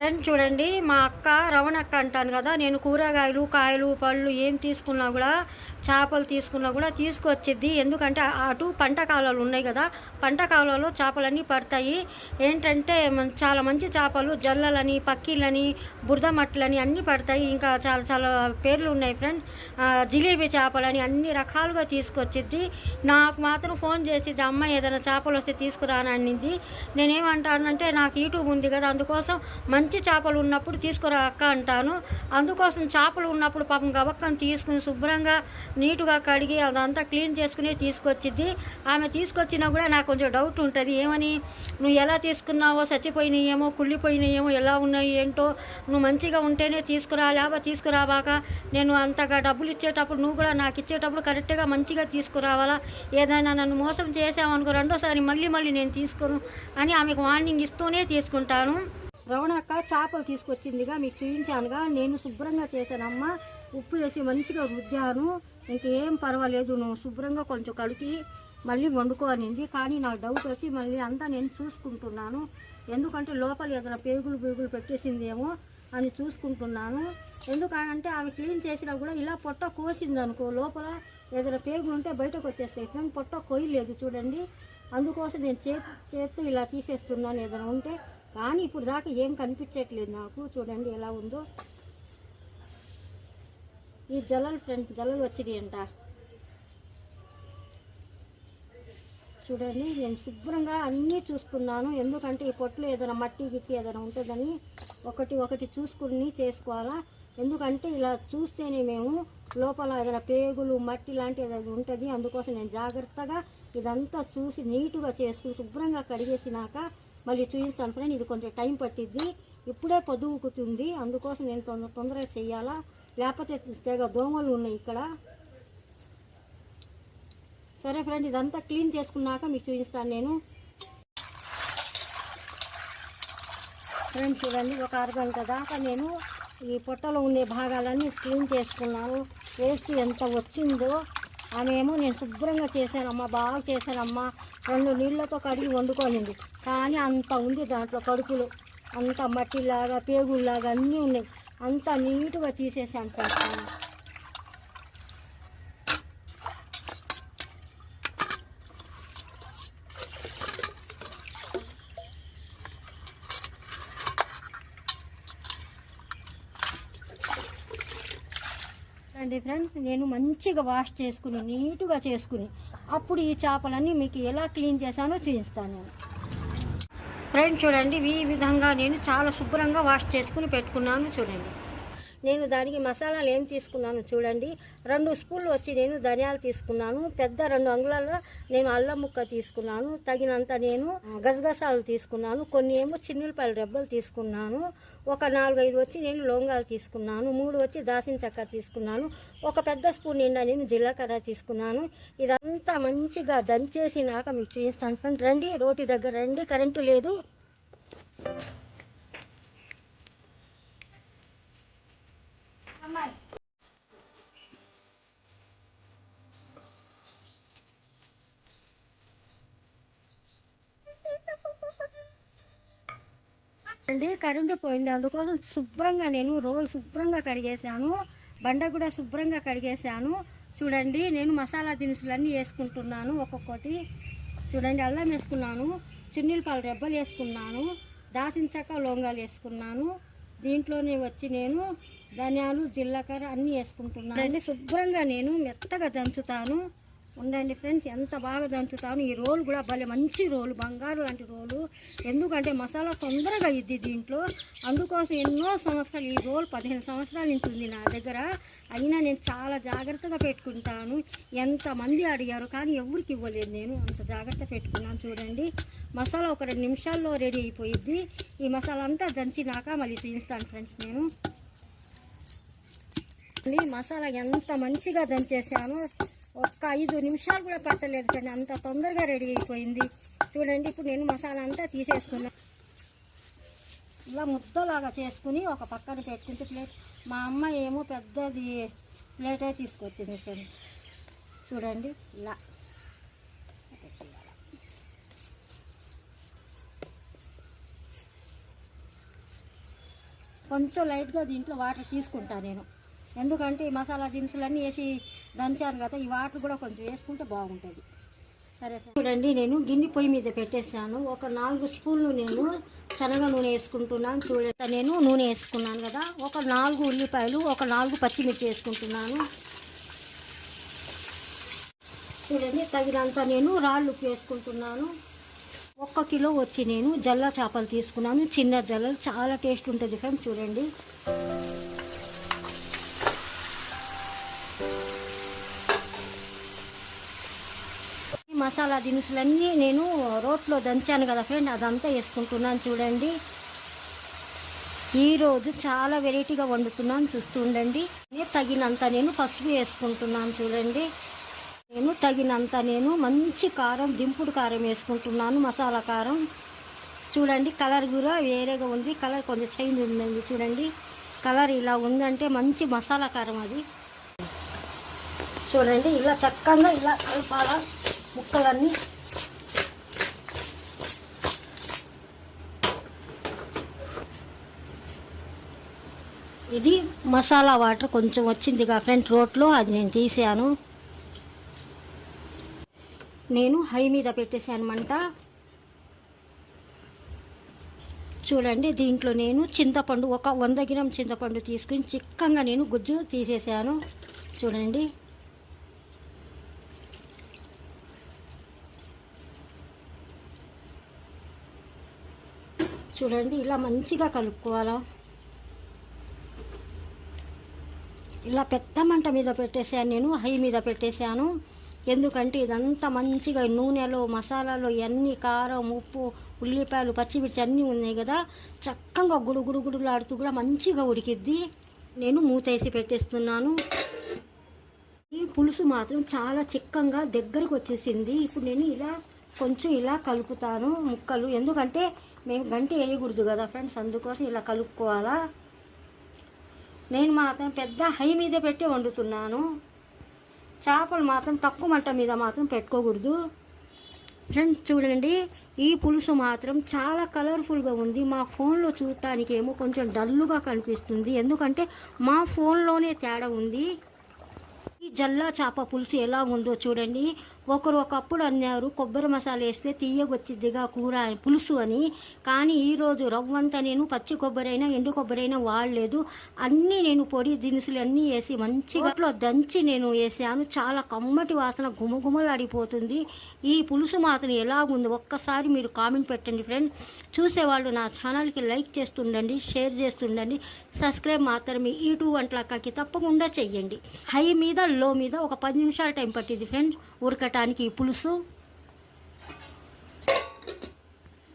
Friend చూడండి, మా అక్క రవణక్క అంటాను కదా, నేను కూరగాయలు కాయలు పళ్ళు ఏం తీసుకున్నా కూడా చేపలు తీసుకున్నా కూడా తీసుకొచ్చిద్ది. ఎందుకంటే అటు పంట కాలాలు ఉన్నాయి కదా, పంట కాలంలో చేపలన్నీ పడతాయి. ఏంటంటే చాలా మంచి చేపలు, జల్లలని పక్కీలని బురద మట్టలని అన్నీ పడతాయి. ఇంకా చాలా చాలా పేర్లు ఉన్నాయి ఫ్రెండ్. జిలేబీ చేపలని అన్ని రకాలుగా తీసుకొచ్చిద్ది. నాకు మాత్రం ఫోన్ చేసిద్ది, అమ్మాయి ఏదైనా చేపలు వస్తే తీసుకురాననింది. నేనేమంటానంటే నాకు యూట్యూబ్ ఉంది కదా, అందుకోసం మంచి చేపలు ఉన్నప్పుడు తీసుకురా అక్క అంటాను. అందుకోసం చేపలు ఉన్నప్పుడు పాపం గబక్కని తీసుకుని శుభ్రంగా నీటుగా కడిగి అదంతా క్లీన్ చేసుకుని తీసుకొచ్చిద్ది. ఆమె తీసుకొచ్చినా కూడా నాకు కొంచెం డౌట్ ఉంటుంది, ఏమని నువ్వు ఎలా తీసుకున్నావో, చచ్చిపోయినాయేమో కుళ్ళిపోయినాయేమో ఎలా ఉన్నాయి ఏంటో, నువ్వు మంచిగా ఉంటేనే తీసుకురా, లేకపోతే తీసుకురాబాక, నేను అంతగా డబ్బులు ఇచ్చేటప్పుడు నువ్వు కూడా నాకు ఇచ్చేటప్పుడు కరెక్ట్గా మంచిగా తీసుకురావాలా, ఏదైనా నన్ను మోసం చేసామనుకో రెండోసారి మళ్ళీ నేను తీసుకోను అని ఆమెకు వార్నింగ్ ఇస్తూనే తీసుకుంటాను. రవణక్క చేపలు తీసుకొచ్చిందిగా, మీకు చూపించానుగా. నేను శుభ్రంగా చేశానమ్మా, ఉప్పు వేసి మంచిగా రుద్దాను. ఇంకేం పర్వాలేదు, నువ్వు శుభ్రంగా కొంచెం కడిగి మళ్ళీ వండుకోనింది. కానీ నాకు డౌట్ వచ్చి మళ్ళీ అంతా నేను చూసుకుంటున్నాను. ఎందుకంటే లోపల ఏదైనా పేగులు పెట్టేసిందేమో అని చూసుకుంటున్నాను. ఎందుకంటే ఆమె క్లీన్ చేసినా కూడా ఇలా పొట్ట కోసింది అనుకో, లోపల ఏదైనా పేగులు ఉంటే బయటకు వచ్చేస్తాయి. కానీ పొట్ట కొయ్యలేదు చూడండి. అందుకోసం నేను చేత్తో ఇలా తీసేస్తున్నాను ఏదైనా ఉంటే. కానీ ఇప్పుడు దాకా ఏం కనిపించట్లేదు నాకు. చూడండి ఎలా ఉందో. ఈ జల్లలు ఫ్రెండ్, జల్లలు వచ్చినాయి అంట చూడండి. నేను శుభ్రంగా అన్నీ చూసుకున్నాను. ఎందుకంటే ఈ పొట్టులో ఏదైనా మట్టి గిట్టి ఏదైనా ఉంటుందని ఒకటి చూసుకుని చేసుకోవాలా. ఎందుకంటే ఇలా చూస్తేనే మేము లోపల ఏదైనా పేగులు మట్టి లాంటి ఏదైనా ఉంటుంది. అందుకోసం నేను జాగ్రత్తగా ఇదంతా చూసి నీటుగా చేసుకుని శుభ్రంగా కడిగేసినాక మళ్ళీ చూపిస్తాను ఫ్రెండ్. ఇది కొంచెం టైం పట్టిద్ది, ఇప్పుడే పొద్దుకుతుంది. అందుకోసం నేను తొందరగా చెయ్యాలా, లేకపోతే తెగ దోమలు ఉన్నాయి ఇక్కడ. సరే ఫ్రెండ్, ఇదంతా క్లీన్ చేసుకున్నాక మీకు చూపిస్తాను నేను. ఫ్రెండ్ చూడండి, ఒక అరగంట దాకా నేను ఈ పొట్టలో ఉండే భాగాలన్నీ క్లీన్ చేసుకున్నాను. వేస్ట్ ఎంత వచ్చిందో. ఆమె ఏమో నేను శుభ్రంగా చేశానమ్మా, బాగా చేశానమ్మా, 2 నీళ్ళతో కడిగి వండుకోనింది. కానీ అంత ఉంది దాంట్లో, కడుపులో అంత మట్టిలాగా పేగుల్లాగా అన్నీ ఉన్నాయి. అంత నీటుగా తీసేసాను సార్. అండి ఫ్రెండ్స్, నేను మంచిగా వాష్ చేసుకుని నీటుగా చేసుకుని అప్పుడు ఈ చేపలన్నీ మీకు ఎలా క్లీన్ చేశానో చూపిస్తాను. ఫ్రెండ్స్ చూడండి, ఈ విధంగా నేను చాలా శుభ్రంగా వాష్ చేసుకుని పెట్టుకున్నాను. చూడండి, నేను దానికి మసాలాలు ఏం తీసుకున్నాను చూడండి. 2 స్పూన్లు వచ్చి నేను ధనియాలు తీసుకున్నాను. పెద్ద 2 అంగుళాల నేను అల్లం ముక్క తీసుకున్నాను. తగినంత నేను గసగసాలు తీసుకున్నాను. కొన్ని ఏమో చిన్నులపాయల రెబ్బలు తీసుకున్నాను. ఒక 4-5 వచ్చి నేను లవంగాలు తీసుకున్నాను. 3 వచ్చి దాసిన చెక్క తీసుకున్నాను. ఒక పెద్ద స్పూన్ నిండా నేను జీలకర్ర తీసుకున్నాను. ఇదంతా మంచిగా దంచేసినాక మీకు చూపిస్తాను ఫ్రెండ్. రండి, రోటి దగ్గర రండి, కరెంటు లేదు. అండి కరెంటు పోయింది, అందుకోసం శుభ్రంగా నేను రోలు శుభ్రంగా కడిగేసాను. బండ కూడా శుభ్రంగా కడిగేసాను. చూడండి, నేను మసాలా దినుసులన్నీ వేసుకుంటున్నాను ఒక్కొక్కటి. చూడండి, అల్లం వేసుకున్నాను, చిన్నులపాయల రెబ్బలు వేసుకున్నాను, దాసిన చెక్క లవంగాలు వేసుకున్నాను. దీంట్లోనే వచ్చి నేను ధనియాలు జీలకర్ర అన్నీ వేసుకుంటున్నాను. అండి శుభ్రంగా నేను మెత్తగా దంచుతాను. ఉండండి ఫ్రెండ్స్, ఎంత బాగా దంచుతాను. ఈ రోలు కూడా భలే మంచి రోలు, బంగారు లాంటి రోలు. ఎందుకంటే మసాలా తొందరగా ఇద్ది దీంట్లో. అందుకోసం ఎన్నో సంవత్సరాలు, ఈ రోలు 15 సంవత్సరాల నుంచి ఉంది నా దగ్గర. అయినా నేను చాలా జాగ్రత్తగా పెట్టుకుంటాను. ఎంతమంది అడిగారు కానీ ఎవరికి ఇవ్వలేదు, నేను అంత జాగ్రత్త పెట్టుకున్నాను. చూడండి, మసాలా ఒక 2 నిమిషాల్లో రెడీ అయిపోయిద్ది. ఈ మసాలా అంతా దంచినాక మళ్ళీ చూపిస్తాను ఫ్రెండ్స్. నేను మసాలా ఎంత మంచిగా దంచేసాను, ఒక్క 5 నిమిషాలు కూడా పట్టలేదు కానీ అంత తొందరగా రెడీ అయిపోయింది. చూడండి, ఇప్పుడు నేను మసాలా అంతా తీసేసుకున్నాను. ఇలా ముద్దలాగా చేసుకుని ఒక పక్కన పెట్టుకుంటే ప్లేట్. మా అమ్మ ఏమో పెద్దది ప్లేటే తీసుకొచ్చింది ఫ్రెండ్స్. చూడండి, ఇలా కొంచెం లైట్గా దీంట్లో వాటర్ తీసుకుంటాను నేను, ఎందుకంటే ఈ మసాలా దినుసులన్నీ వేసి దంచాను కదా, ఈ వాటర్ కూడా కొంచెం వేసుకుంటే బాగుంటుంది. సరే చూడండి, నేను గిన్నె పొయ్యి మీద పెట్టేసాను. ఒక 4 స్పూన్లు నేను శనగ నూనె వేసుకుంటున్నాను. చూడండి, నేను నూనె వేసుకున్నాను కదా, ఒక 4 ఉల్లిపాయలు, ఒక 4 పచ్చిమిర్చి వేసుకుంటున్నాను. చూడండి, తగినంత నేను రాళ్ళు ఉప్పు వేసుకుంటున్నాను. 1 కిలో వచ్చి నేను జల్ల చేపలు తీసుకున్నాను, చిన్న జల్లలు, చాలా టేస్ట్ ఉంటుంది ఫ్రెండ్స్. చూడండి, మసాలా దినుసులన్నీ నేను రోట్లో దంచాను కదా ఫ్రెండ్, అదంతా వేసుకుంటున్నాను. చూడండి, ఈరోజు చాలా వెరైటీగా వండుతున్నాను, చూస్తూ ఉండండి. తగినంత నేను పసుపు వేసుకుంటున్నాను. చూడండి, నేను తగినంత నేను మంచి కారం, దింపుడు కారం వేసుకుంటున్నాను, మసాలా కారం. చూడండి, కలర్ కూడా వేరేగా ఉంది, కలర్ కొంచెం చేంజ్ ఉందండి. చూడండి, కలర్ ఇలా ఉందంటే మంచి మసాలా కారం అది. చూడండి, ఇలా చక్కగా ఇలా కలపాల ముక్కలన్నీ. ఇది మసాలా వాటర్ కొంచెం వచ్చిందిగా ఫ్రెండ్స్ రోట్లో, అది నేను తీసాను. నేను హై మీద పెట్టేసాను మంట. చూడండి, దీంట్లో నేను చింతపండు, ఒక 100 గ్రాముల చింతపండు తీసుకుని చిక్కగా నేను గుజ్జు తీసేసాను. చూడండి, చూడండి, ఇలా మంచిగా కలుపుకోవాలా. ఇలా పెద్ద మంట మీద పెట్టేసాను, నేను హై మీద పెట్టేశాను. ఎందుకంటే ఇదంతా మంచిగా నూనెలో, మసాలాలో అన్నీ కారం, ఉప్పు, ఉల్లిపాయలు, పచ్చిమిర్చి అన్నీ ఉన్నాయి కదా, చక్కగా గుడుగుడులాడుతూ కూడా మంచిగా ఉడికిద్ది. నేను మూతేసి పెట్టేస్తున్నాను. ఈ పులుసు మాత్రం చాలా చిక్కగా దగ్గరకు వచ్చేసింది. ఇప్పుడు నేను ఇలా కొంచెం ఇలా కలుపుతాను ముక్కలు, ఎందుకంటే మేము గంటి వేయకూడదు కదా ఫ్రెండ్స్, అందుకోసం ఇలా కలుపుకోవాలా. నేను మాత్రం పెద్ద హై మీద పెట్టి వండుతున్నాను. చేపలు మాత్రం తక్కువ మంట మీద మాత్రం పెట్టుకోకూడదు ఫ్రెండ్స్. చూడండి, ఈ పులుసు మాత్రం చాలా కలర్ఫుల్గా ఉంది. మా ఫోన్లో చూడటానికి ఏమో కొంచెం డల్లుగా కనిపిస్తుంది, ఎందుకంటే మా ఫోన్లోనే తేడా ఉంది. ఈ జల్లా చేప పులుసు ఎలా ఉందో చూడండి. ఒకప్పుడు అన్నారు కొబ్బరి మసాలా వేస్తే తీయగొచ్చిద్దిగా కూర పులుసు అని, కానీ ఈరోజు రవ్వంతా నేను పచ్చి కొబ్బరి అయినా ఎండు కొబ్బరి అయినా వాడలేదు. అన్నీ నేను పొడి దినుసులు అన్నీ వేసి మంచిగా దంచి నేను వేసాను. చాలా కమ్మటి వాసన గుమగుమలాడిపోతుంది. ఈ పులుసు మాత్రం ఎలా ఉందో ఒక్కసారి మీరు కామెంట్ పెట్టండి ఫ్రెండ్. చూసేవాళ్ళు నా ఛానల్కి లైక్ చేస్తుండండి, షేర్ చేస్తుండండి, సబ్స్క్రైబ్ మాత్రం మీ ఈ 2 వంటలకి తప్పకుండా చెయ్యండి. హై మీద లో మీద ఒక 10 నిమిషాల టైం పట్టింది ఫ్రెండ్స్ ఉడకటానికి ఈ పులుసు.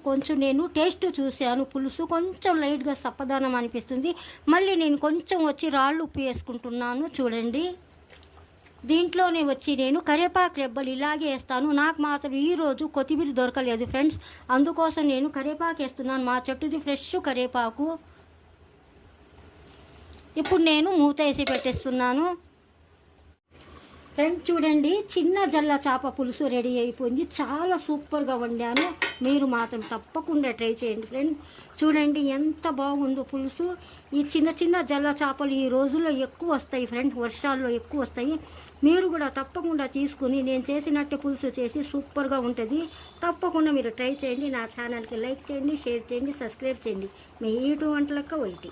కొంచెం నేను టేస్ట్ చూశాను, పులుసు కొంచెం లైట్గా సప్పదానం అనిపిస్తుంది. మళ్ళీ నేను కొంచెం వచ్చి రాళ్ళు ఉప్పు వేసుకుంటున్నాను. చూడండి, దీంట్లోనే వచ్చి నేను కరివేపాకు రెబ్బలు ఇలాగే వేస్తాను. నాకు మాత్రం ఈరోజు కొత్తిమీర దొరకలేదు ఫ్రెండ్స్, అందుకోసం నేను కరివేపాకు వేస్తున్నాను. మా చెట్టుది ఫ్రెష్ కరివేపాకు. ఇప్పుడు నేను మూత వేసి పెట్టేస్తున్నాను ఫ్రెండ్స్. చూడండి, చిన్న జల్ల చేప పులుసు రెడీ అయిపోయింది. చాలా సూపర్గా వండాను, మీరు మాత్రం తప్పకుండా ట్రై చేయండి ఫ్రెండ్. చూడండి ఎంత బాగుందో పులుసు. ఈ చిన్న చిన్న జల్ల చేపలు ఈ రోజుల్లో ఎక్కువ వస్తాయి ఫ్రెండ్, వర్షాల్లో ఎక్కువ వస్తాయి. మీరు కూడా తప్పకుండా తీసుకుని నేను చేసినట్టు పులుసు చేసి సూపర్గా ఉంటుంది. తప్పకుండా మీరు ట్రై చేయండి. నా ఛానల్కి లైక్ చేయండి, షేర్ చేయండి, సబ్స్క్రైబ్ చేయండి. మీ ఈ 2 వంటలక్క ఒకటి.